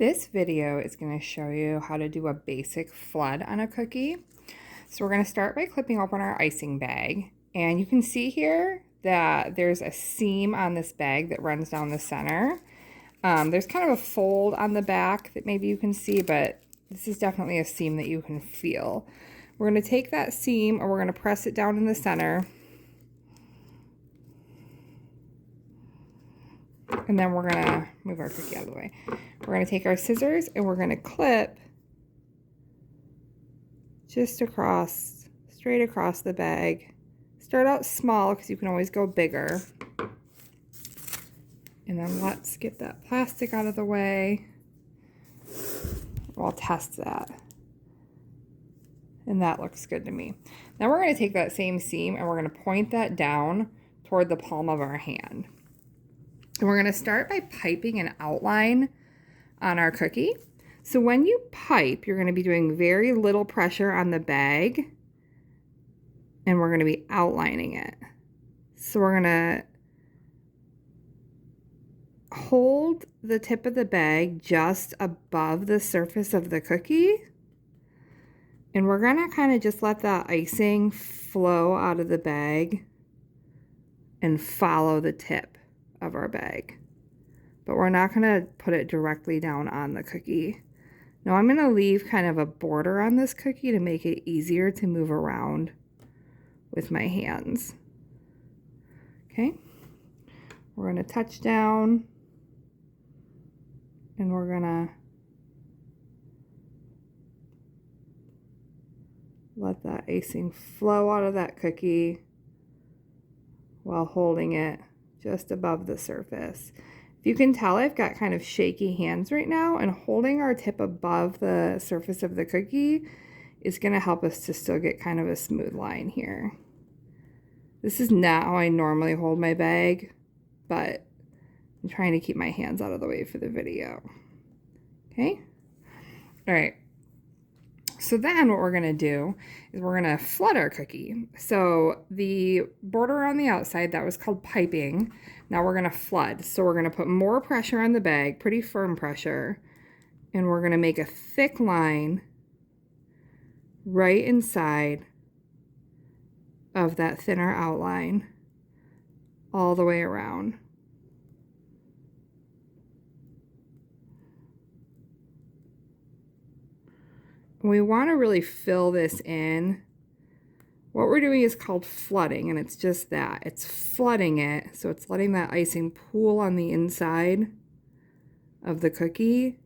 This video is going to show you how to do a basic flood on a cookie. So we're going to start by clipping open our icing bag. And you can see here that there's a seam on this bag that runs down the center. There's kind of a fold on the back that maybe you can see, but this is definitely a seam that you can feel. We're going to take that seam and we're going to press it down in the center. And then we're going to move our cookie out of the way. We're going to take our scissors and we're going to clip just across, straight across the bag. Start out small because you can always go bigger. And then let's get that plastic out of the way. I'll test that. And that looks good to me. Now we're going to take that same seam and we're going to point that down toward the palm of our hand. And we're going to start by piping an outline on our cookie. So when you pipe, you're going to be doing very little pressure on the bag, and we're going to be outlining it. So we're going to hold the tip of the bag just above the surface of the cookie, and we're going to kind of just let that icing flow out of the bag and follow the tip of our bag. But we're not going to put it directly down on the cookie. Now I'm going to leave kind of a border on this cookie to make it easier to move around with my hands. Okay, we're going to touch down and we're going to let that icing flow out of that cookie while holding it just above the surface. If you can tell, I've got kind of shaky hands right now, and holding our tip above the surface of the cookie is going to help us to still get kind of a smooth line here. This is not how I normally hold my bag, but I'm trying to keep my hands out of the way for the video. Okay? All right. So then what we're going to do is we're going to flood our cookie. So the border on the outside, that was called piping. Now we're going to flood. So we're going to put more pressure on the bag, pretty firm pressure, and we're going to make a thick line right inside of that thinner outline all the way around. We want to really fill this in. What we're doing is called flooding, and it's just that. It's flooding it, so it's letting that icing pool on the inside of the cookie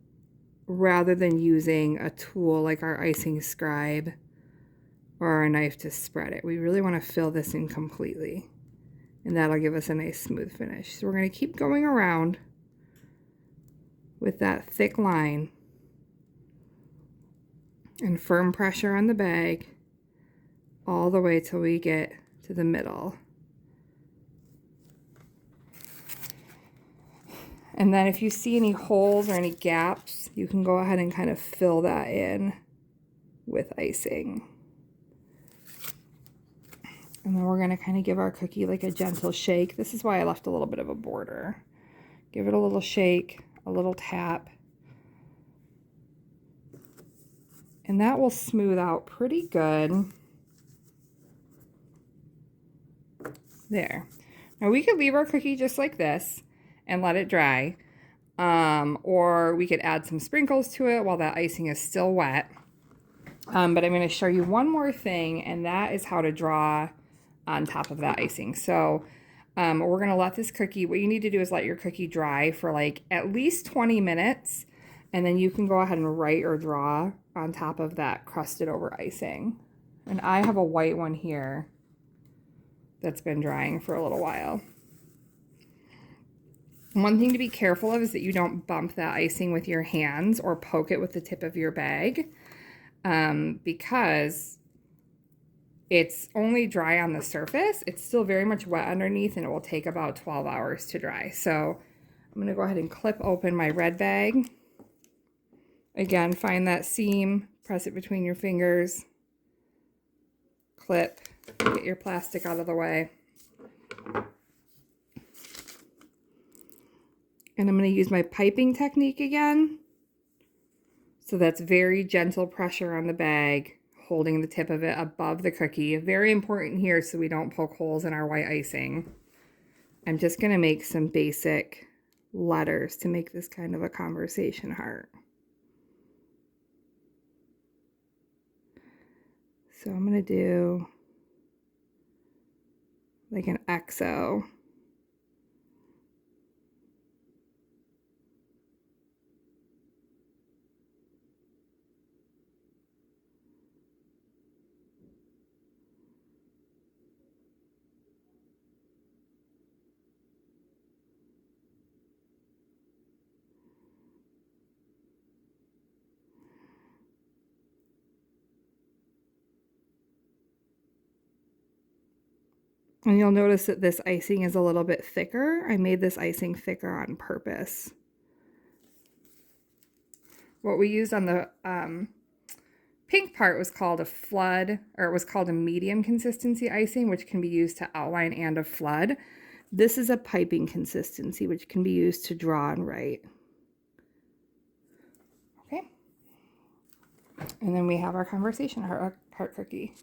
rather than using a tool like our icing scribe or a knife to spread it. We really want to fill this in completely, and that'll give us a nice smooth finish. So we're going to keep going around with that thick line and firm pressure on the bag all the way till we get to the middle. And then if you see any holes or any gaps, you can go ahead and kind of fill that in with icing. And then we're going to kind of give our cookie like a gentle shake. This is why I left a little bit of a border. Give it a little shake, a little tap. And that will smooth out pretty good. There. Now we could leave our cookie just like this and let it dry. Or we could add some sprinkles to it while that icing is still wet. But I'm going to show you one more thing, and that is how to draw on top of that icing. So we're going to let this cookie, what you need to do is let your cookie dry for like at least 20 minutes. And then you can go ahead and write or draw on top of that crusted over icing. And I have a white one here that's been drying for a little while. One thing to be careful of is that you don't bump that icing with your hands or poke it with the tip of your bag, because it's only dry on the surface. It's still very much wet underneath, and it will take about 12 hours to dry. So I'm going to go ahead and clip open my red bag. Again, find that seam, press it between your fingers, clip, get your plastic out of the way. And I'm going to use my piping technique again. So that's very gentle pressure on the bag, holding the tip of it above the cookie. Very important here so we don't poke holes in our white icing. I'm just going to make some basic letters to make this kind of a conversation heart. So I'm going to do like an XO. And you'll notice that this icing is a little bit thicker. I made this icing thicker on purpose. What we used on the pink part was called a flood, or it was called a medium consistency icing, which can be used to outline and a flood. This is a piping consistency, which can be used to draw and write. Okay. And then we have our conversation heart cookie.